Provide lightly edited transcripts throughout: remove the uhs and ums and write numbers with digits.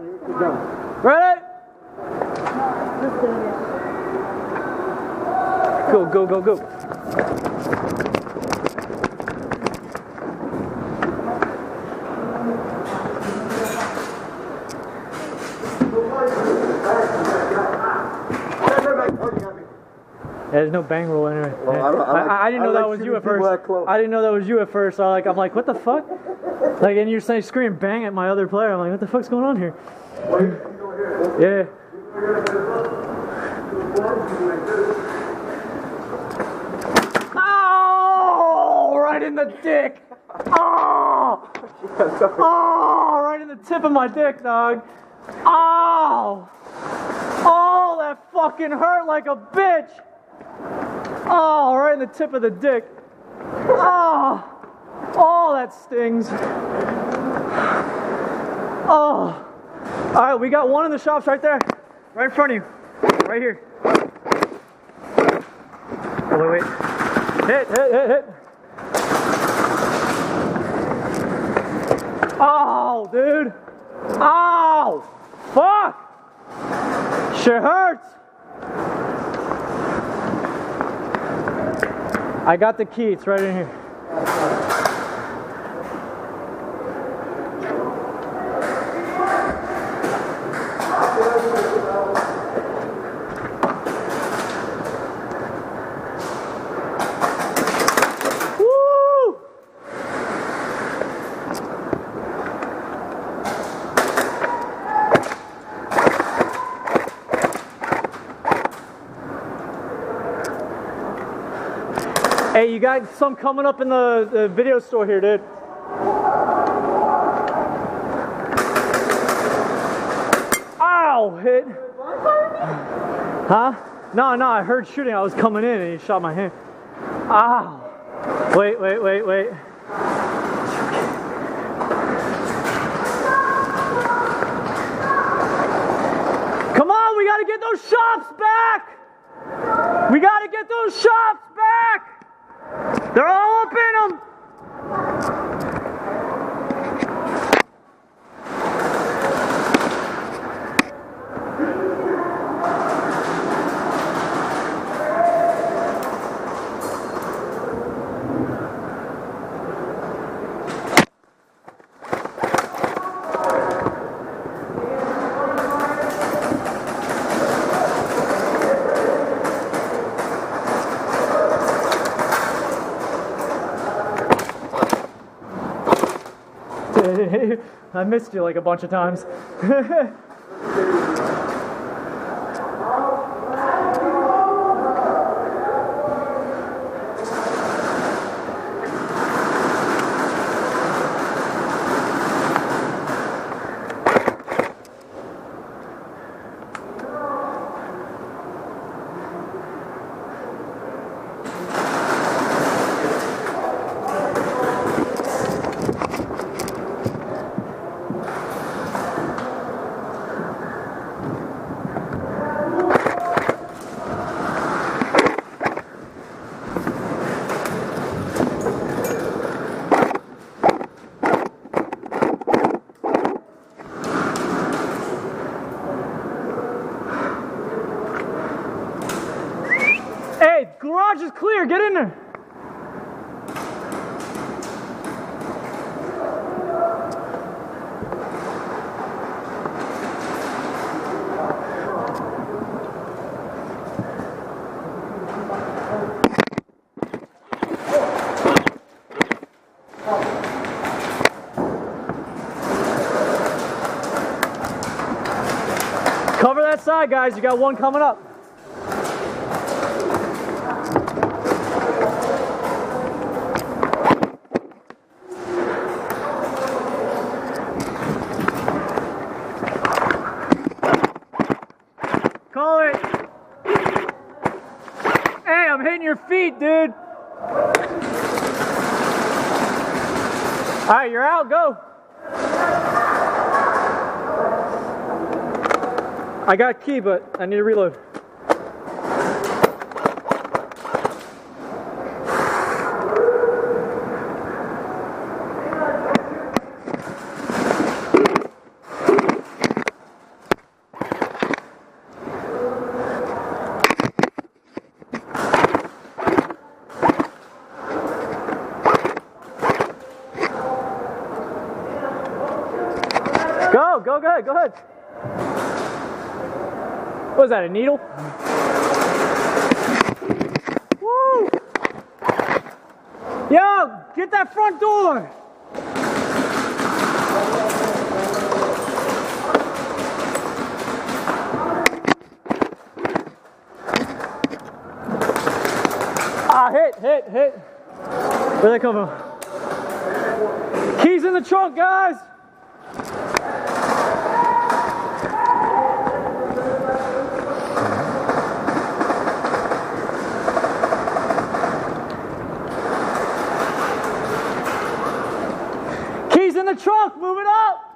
Ready? Go, go, go, go. There's no bang rule anyway. Well, I didn't know that was you at first. I didn't know that was you at first. So I'm like, what the fuck? Like, and you're saying scream bang at my other player. I'm like, what the fuck's going on here? Yeah. Oh, right in the dick. Oh, oh, right in the tip of my dick, dog. Oh, oh, that fucking hurt like a bitch. Oh, right in the tip of the dick. Oh, oh, that stings. Oh. All right, we got one in the shops right there. Right in front of you. Right here. Oh, wait, wait. Hit, hit, hit, hit. Oh, dude. Oh, fuck. Shit hurts. I got the key, it's right in here. Woo! Hey, you got some coming up in the video store here, dude. Ow! Hit. Huh? No, I heard shooting. I was coming in and he shot my hand. Ow. Wait, wait, wait, wait. Come on, we gotta get those shops back! We gotta get those shops back! They're all up in them! I missed you like a bunch of times. Hey, garage is clear. Get in there. Cover that side, guys. You got one coming up. Call it. Hey, I'm hitting your feet, dude. All right, you're out. Go. I got key, but I need to reload. Go ahead, go ahead. What was that, a needle? Woo! Yo, get that front door! Ah, hit. Where'd they come from? Keys in the trunk, guys! Keys in the trunk, move it up!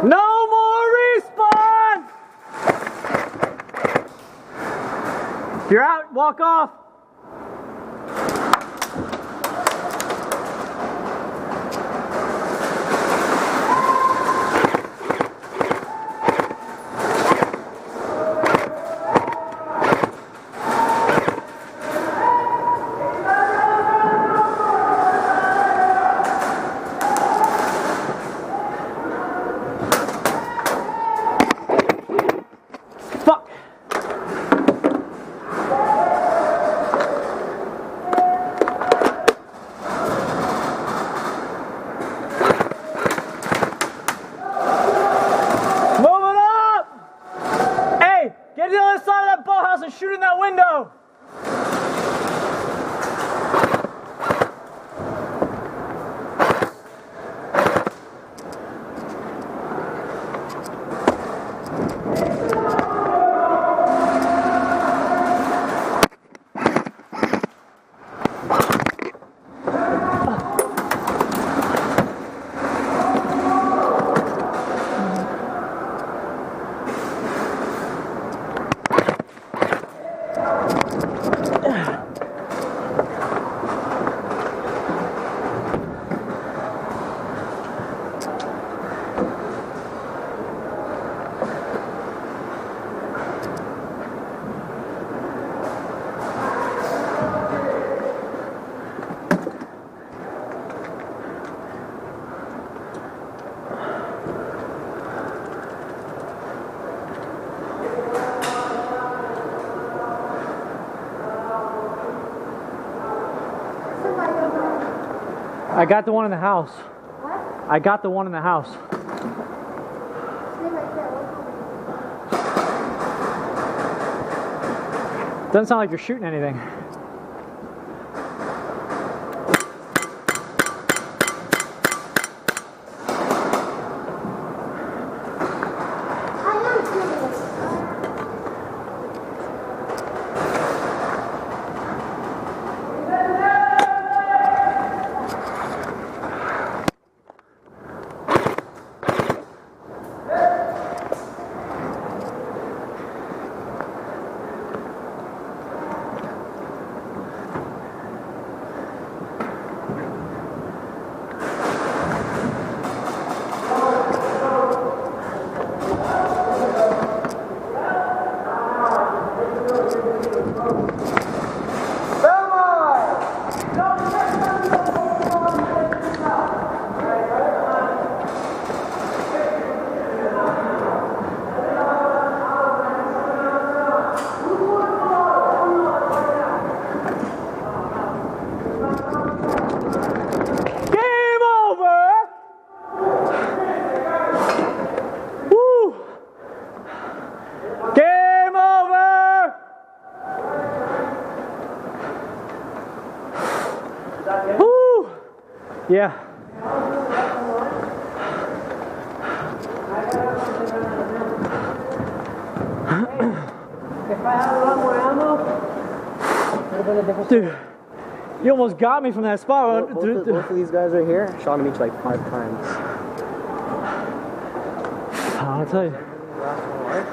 No more respawn! If you're out, walk off. Fuck! Moving up! Hey, get to the other side of that boathouse and shoot in that window! I got the one in the house. What? I got the one in the house. Stay right there. Doesn't sound like you're shooting anything. I am serious. Woo! Yeah. If I had a lot more ammo, would have been a different story. Dude, you almost got me from that spot. Both of these guys right here shot him each like 5 times. I'll tell you. Last one was?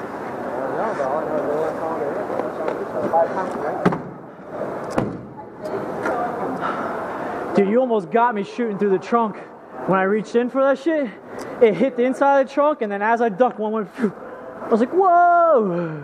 No, but all I know is they went on there. Shot him each like 5 times, right? Dude, you almost got me shooting through the trunk. When I reached in for that shit, it hit the inside of the trunk, and then as I ducked, one went, phew. I was like, whoa!